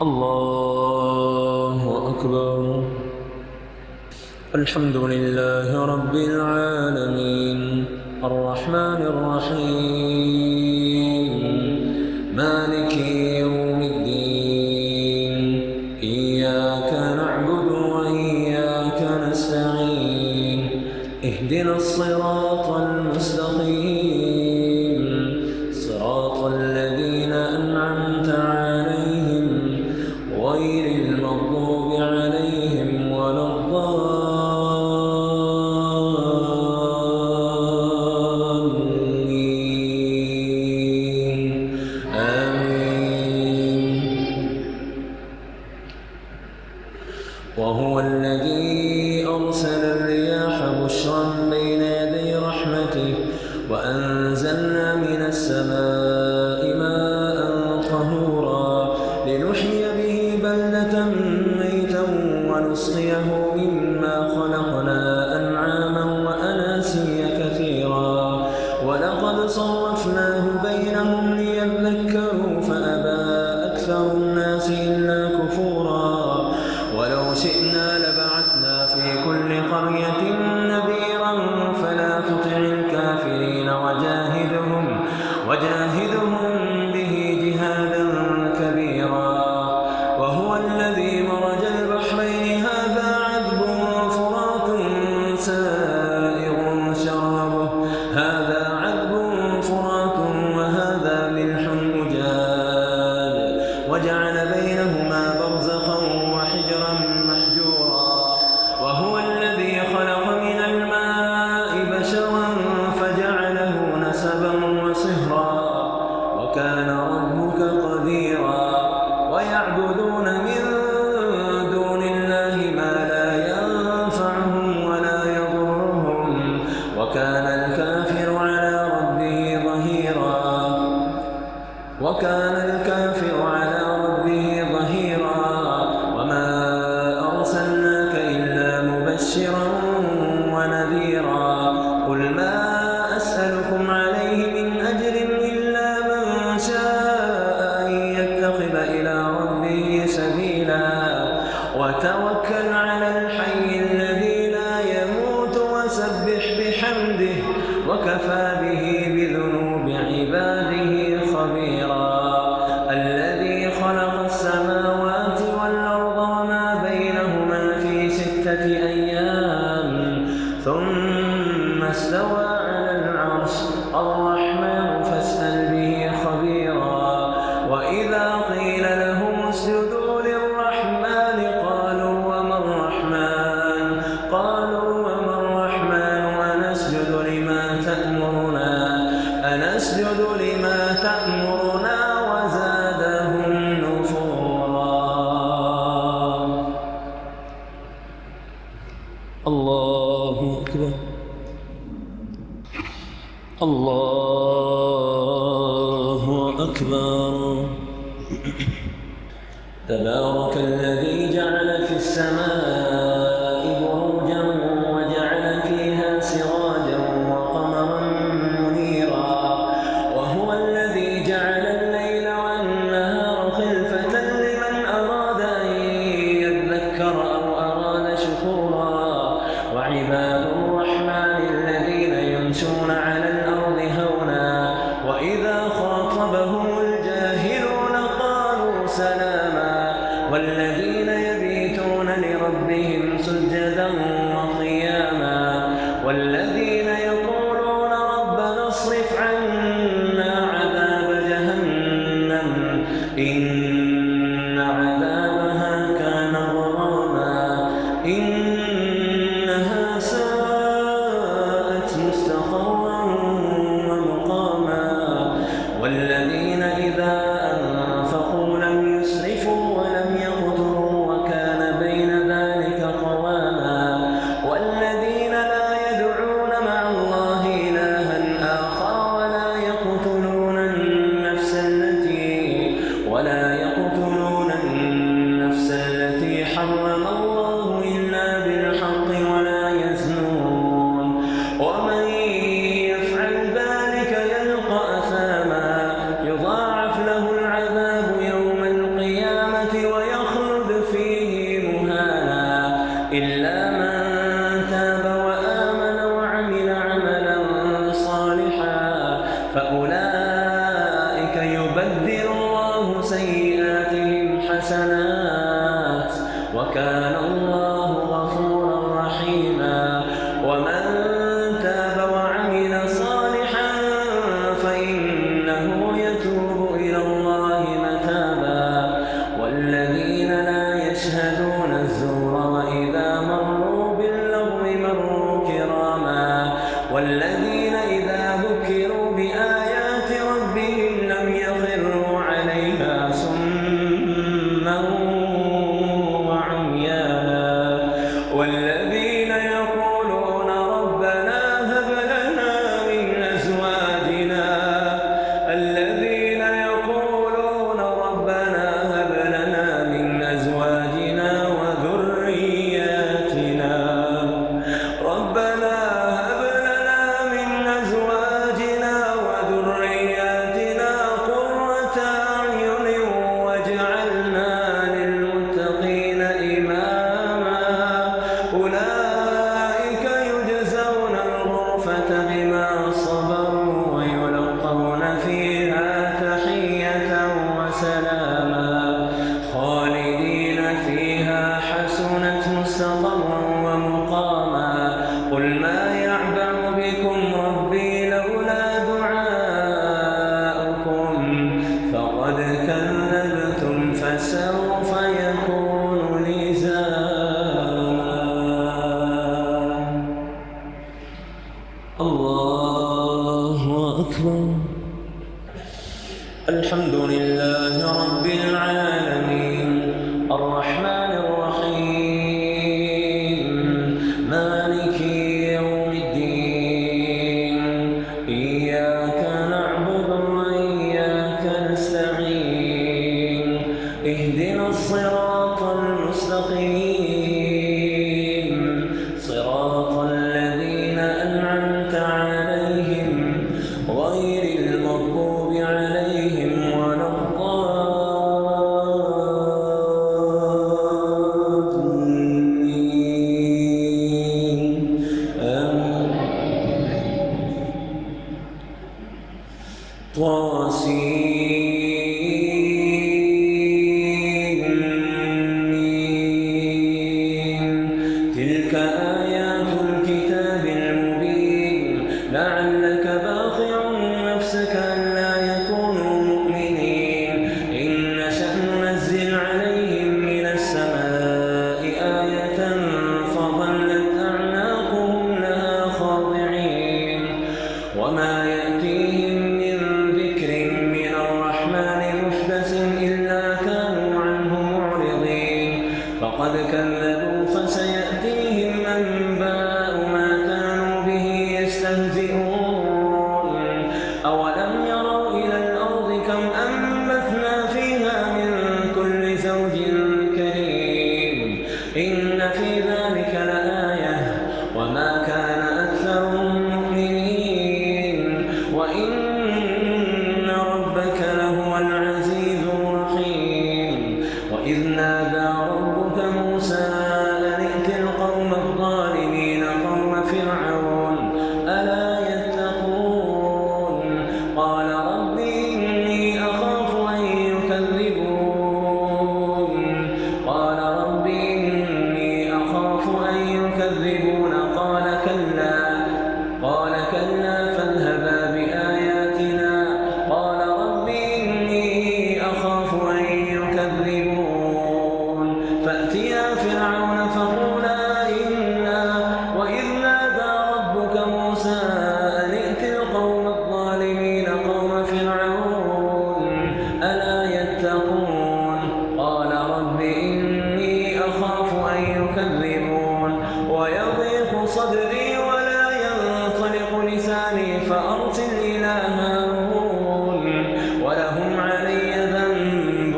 الله أكبر. الحمد لله رب العالمين الرحمن الرحيم مالك يوم الدين إياك نعبد وإياك نستعين اهدنا الصراط المستقيم صراط الذين أنعمت عليهم غير المغضوب عليهم ولا الضالين آمين. وهو الذي أرسل الرياح بشرا بين يدي رحمته وأنزلنا من السماء ماء طهورا لنحيي به بلدة ميتا ونسقيه مما خلقنا أنعاما وأناسيا كثيرا ولقد صرفناه بينهم ليذكروا فأبى أكثر الناس إلا كفورا ولو شئنا لبعثنا في كل قرية نذيرا فلا تطع الكافرين وجاهدهم به جهادا كبيرا. وهو الذي مرج البحرين هذا عذب فرات سائغ شرابه وهذا ملح أجاج وجعل بينهما برزخا وحجرا محجورا. وهو الذي خلق من الماء بشرا فجعله نسبا وصهرا وكان ربك قديرا. ويعبدون من دون الله ما لا ينفعهم ولا يضرهم وكان الكافر على ربه ظهيرا. وما أرسلناك إلا مبشرا ونذيرا. قل ما أسألكم عليه من أجر إلا من شاء أن يتخذ إلى ربه سبيلا وتوكل على الحي الذي لا يموت وسبح بحمده وكفى به بذنوب عباده خبيرا. الذي خلق السماوات والأرض وما بينهما في 6 أيام ثم استوى على العرش الرحمن فاسأل به خبيرا. وإذا قيل لهم اسجدوا للرحمن قالوا وما الرحمن أنسجد لما تأمرنا وزادهم نفورا. الله أكبر. الله أكبر. تبارك الذي جعل في السماء بروجا وجعل فيها سراجا وقمرا منيرا. وهو الذي جعل الليل والنهار خلفة لمن أراد أن يذكر أو أراد شكورا. وعباد الرحمن الذين يمشون على الأرض هونا وإذا خاطبهم الجاهلون قالوا سلاما. والذين يبيتون لربهم سجدا وقياما. والذين يقولون ربنا اصرف عنا عذاب جهنم إن عذابها كان غراما إنها ساءت مستقرا ومقاما. والذين إذا أنفقوا لم يسرفوا ولم يقتروا وكان بين ذلك الحسنات وكان الله غفورا رحيما. ومن تاب وعمل صالحا فإنه يتوب إلى الله متابا. والذين لا يشهدون الزور وإذا مروا باللغو مروا كراما. والذين إذا ذكروا بآيات ربهم لم يخروا عليها صما وعميانا. والذين يقولون ربنا هب لنا من أزواجنا قرة أعين واجعلنا للمتقين إماما. أولئك يجزون الغرفة بما صبروا ويلقون فيها تحية وسلاما خالدين فيها حسنت مستقرا ومقاما. قل ما يعبأ بكم ربي لولا دعاؤكم فقد كذبتم فسوف يكون لزاما. الله أكبر. الحمد لله رب العالمين الرحمن الرحيم مالك يوم الدين. إياك نعبد وإياك نستعين. اهدنا الصراط المستقيم صراط الذين أنعمت عليهم غير المغضوب عليهم ولا الضالين. تلك آيات الكتاب المبين لعلك باخع نفسك ألا يكونوا مؤمنين. إن نشأ ننزل عليهم من السماء آية فظلت أعناقهم لها خاضعين. وما يأتيهم من ذكر من الرحمن محدث إلا كانوا عنه معرضين. فقد كذبوا فسيأتيهم أنباء ما كانوا به يستهزئون. أولم يروا إلى الأرض كم أنبتنا فيها من كل زوج كريم إن في ذلك لآية وما كان أكثرهم مؤمنين وإن ربك لهو العزيز الرحيم. وإذ نادى ربك موسى أن ائت القوم الظالمين قوم فرعون ألا يتقون. قال رب إني أخاف أن يكذبون. قال رب إني أخاف أن يكذبون. قال كلا فاذهبا بآياتنا. قال رب إني أخاف أن يكذبون. فأتيا فرعون فقولا إنا. وإذ نادى ربك موسى أن ائت القوم الظالمين قوم فرعون ألا يتقون. قال رب إني أخاف أن يكذبون. ويضيق صدري ولا ينطلق لساني فأرسل إلى هارون ولهم علي ذنب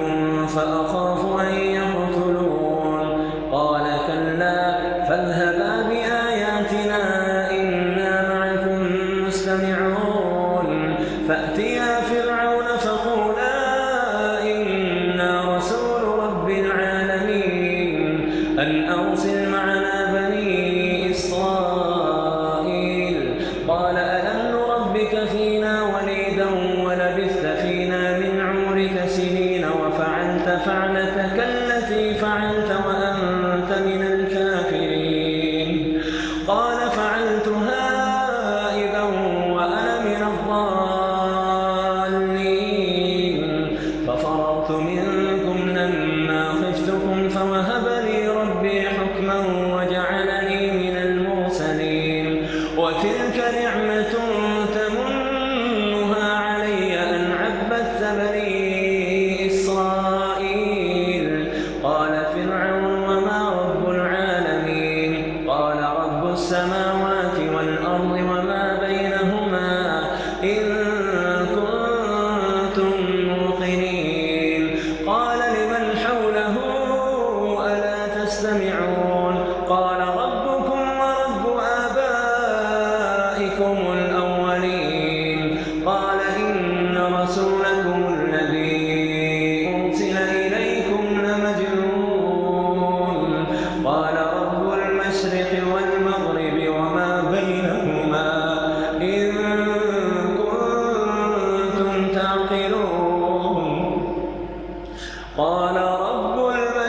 فأخاف أن يقتلون. قال كلا فاذهبا بآياتنا إنا معكم مستمعون. فأتيا فرعون فقولا إنا رسول رب العالمين أن أرسل معنا بني إسرائيل. قال ألم نربك فينا وليدا ولبثت فينا من عمرك سنين وفعلت فعلتك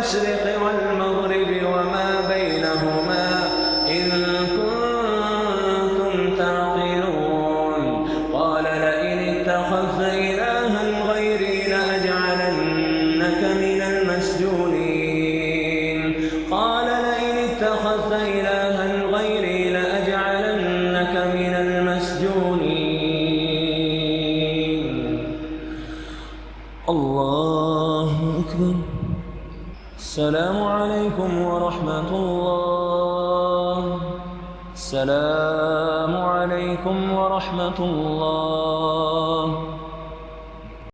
المشرق والمغرب وما بينهما إن كنتم تعقلون قال لئن اتخذت إلها غيري لأجعلنك من المسجونين قال لئن اتخذت إلها غيري لأجعلنك من المسجونين الله أكبر. السلام عليكم ورحمة الله. السلام عليكم ورحمة الله.